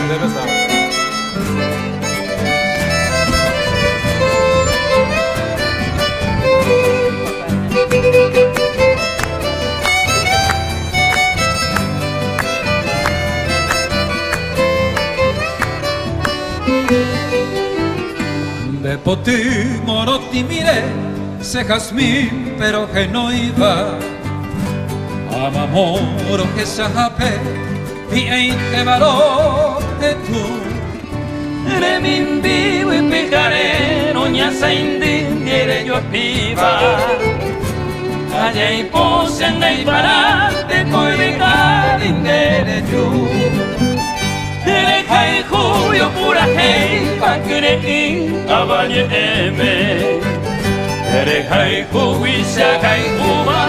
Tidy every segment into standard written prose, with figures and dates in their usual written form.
debe saber. De poti moroti miré, se jazmín pero que no iba. Amamoro que sahape, y ein que varo que tú. Remin vivo y picaré, noña saindín, quiere yo piba. Allá y pose anda y parate, coibicar indere yo. Deja y julio pura hey, pa' que aballe eme. Deja y julio saca y Cuba,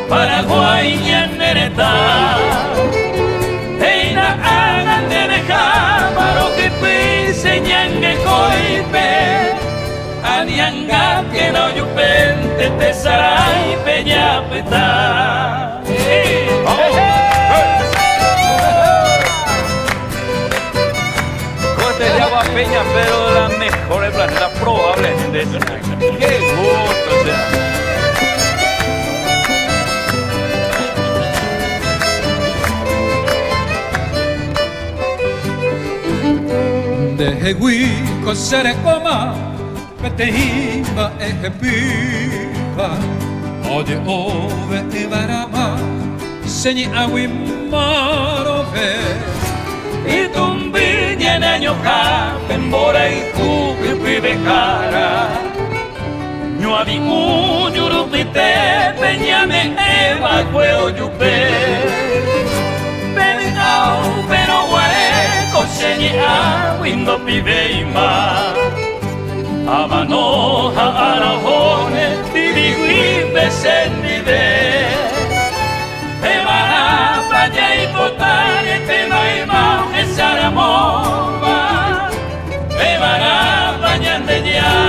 Paraguay y Anereta. Teina hagan de dejar, paro que pise ñangue coipe. Anianga que no yupente te saray peña peta. Corte de agua peña, pero la mejor del planeta probablemente. Qué gusto, o sea. De huico seré coma, te iba ejepipa. Oye, ove y barama, señi agui marove. Y tumbi llena año pembora y cubi pibe cara. No había un yurupite, peñame eva cueo yupe. Pero guare, coseñe aguindo pibe y más. Amanoja arajones, dirigui besendide. Te va a playa y potane, te va y bajo esa ramova. Te va a playa de ya.